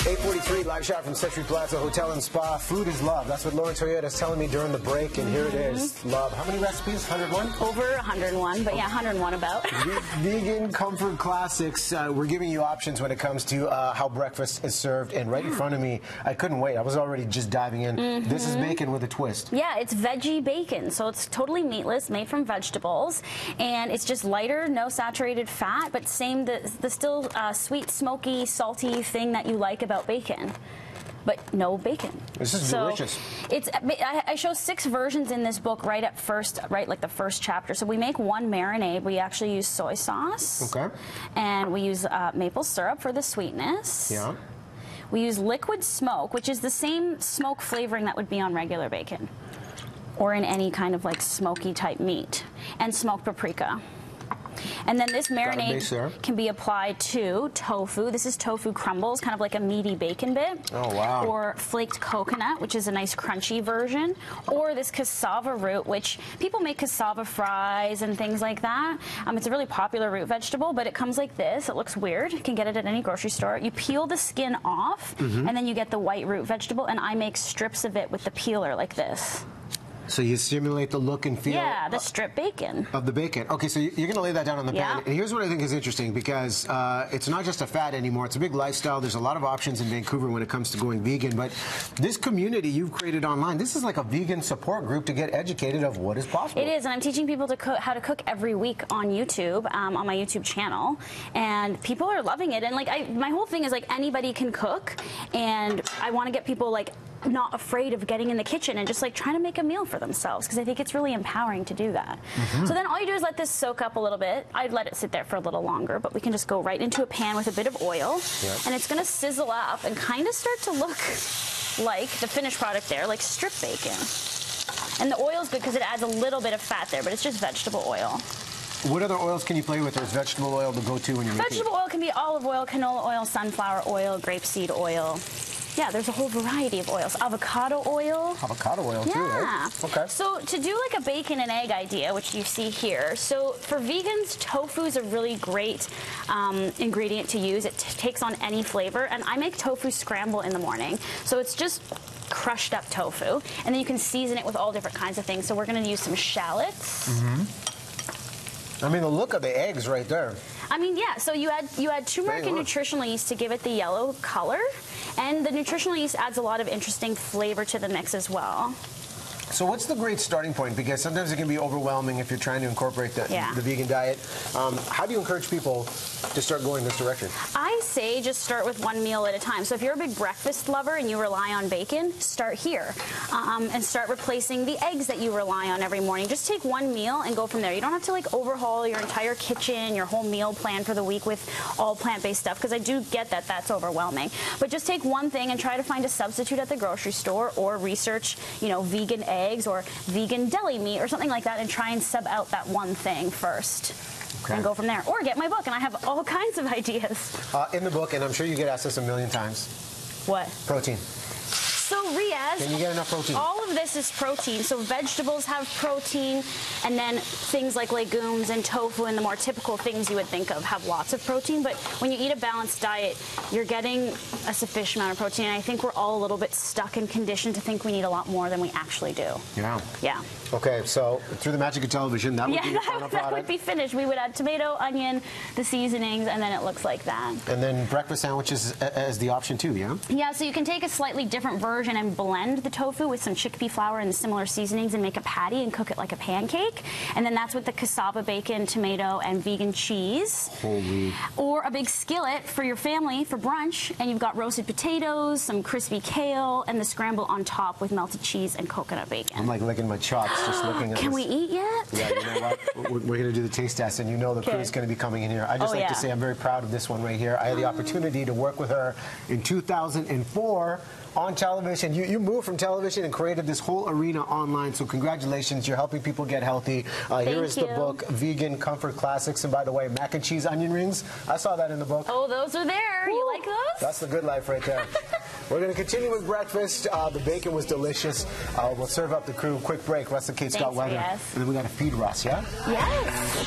8:43, live shot from Century Plaza Hotel and Spa. Food is love. That's what Lauren Toyota is telling me during the break, and here it is. Love. How many recipes? 101? Over 101, but yeah, 101 about. Vegan comfort classics. We're giving you options when it comes to how breakfast is served, and right in front of me, I couldn't wait. I was already just diving in. This is bacon with a twist. Yeah, it's veggie bacon, so it's totally meatless, made from vegetables, and it's just lighter, no saturated fat, but same the still sweet, smoky, salty thing that you like about bacon, but no bacon. This is delicious. I show 6 versions in this book right at first, like the first chapter. So we make one marinade. We actually use soy sauce. Okay. And we use maple syrup for the sweetness. Yeah. We use liquid smoke, which is the same smoke flavoring that would be on regular bacon or in any kind of like smoky type meat, and smoked paprika. And then this marinade can be applied to tofu. This is tofu crumbles, kind of like a meaty bacon bit. Oh, wow. Or flaked coconut, which is a nice crunchy version. Or this cassava root, which people make cassava fries and things like that. It's a really popular root vegetable, but it comes like this. It looks weird. You can get it at any grocery store. You peel the skin off, and then you get the white root vegetable, and I make strips of it with the peeler like this. So you simulate the look and feel the strip bacon. Of the bacon. Okay, so you're going to lay that down on the pan. And here's what I think is interesting, because it's not just a fad anymore. It's a big lifestyle. There's a lot of options in Vancouver when it comes to going vegan. But this community you've created online, this is like a vegan support group to get educated of what is possible. It is, and I'm teaching people to cook, how to cook every week on YouTube, on my YouTube channel. And people are loving it. And like my whole thing is like anybody can cook. And I want to get people like not afraid of getting in the kitchen and just like trying to make a meal for themselves, because I think it's really empowering to do that. So then all you do is let this soak up a little bit. I'd let it sit there for a little longer, but we can just go right into a pan with a bit of oil, and it's going to sizzle up and kind of start to look like the finished product there, like strip bacon. And the oil's good because it adds a little bit of fat there, but it's just vegetable oil. What other oils can you play with, or is vegetable oil the go-to when you're making it? Vegetable oil can be olive oil, canola oil, sunflower oil, grapeseed oil. Yeah, there's a whole variety of oils. Avocado oil. Avocado oil, too, right? Okay. So to do like a bacon and egg idea, which you see here, so for vegans, tofu is a really great ingredient to use. It takes on any flavor, and I make tofu scramble in the morning. So it's just crushed up tofu, and then you can season it with all different kinds of things. So we're going to use some shallots. I mean, the look of the eggs right there. I mean, yeah, so you add turmeric and nutritional yeast to give it the yellow color, and the nutritional yeast adds a lot of interesting flavor to the mix as well. So what's the great starting point? Because sometimes it can be overwhelming if you're trying to incorporate the vegan diet. How do you encourage people to start going this direction? I say just start with one meal at a time. So if you're a big breakfast lover and you rely on bacon, start here. And start replacing the eggs that you rely on every morning. Just take one meal and go from there. You don't have to like overhaul your entire kitchen, your whole meal plan for the week with all plant-based stuff, because I do get that that's overwhelming. But just take one thing and try to find a substitute at the grocery store, or research, you know, vegan eggs or vegan deli meat or something like that, and try and sub out that one thing first. And go from there. Or get my book, and I have all kinds of ideas. In the book, and I'm sure you get asked this a million times. What? Protein. So Riaz, can you get enough protein? All of this is protein. So vegetables have protein, and then things like legumes and tofu and the more typical things you would think of have lots of protein. But when you eat a balanced diet, you're getting a sufficient amount of protein. And I think we're all a little bit stuck and conditioned to think we need a lot more than we actually do. Yeah. Yeah. Okay, so through the magic of television, that would be the final product. That would be finished. We would add tomato, onion, the seasonings, and then it looks like that. And then breakfast sandwiches as the option too, yeah? Yeah, so you can take a slightly different version and blend the tofu with some chickpea flour and similar seasonings and make a patty and cook it like a pancake. And then that's with the cassava bacon, tomato, and vegan cheese. Holy. Or a big skillet for your family for brunch, and you've got roasted potatoes, some crispy kale, and the scramble on top with melted cheese and coconut bacon. I'm like licking my chops just looking at Can we eat yet? Yeah, you know what? We're going to do the taste test, and you know the crew is going to be coming in here. I just like to say I'm very proud of this one right here. I had the opportunity to work with her in 2004 on television. You moved from television and created this whole arena online, so congratulations. You're helping people get healthy. Here is the book, Vegan Comfort Classics. And by the way, mac and cheese onion rings, I saw that in the book. Oh, those are there. You like those? That's the good life right there. We're going to continue with breakfast. The bacon was delicious. We'll serve up the crew. Quick break. Russ and Kate's got weather. And then we got to feed Russ, yeah? Yes.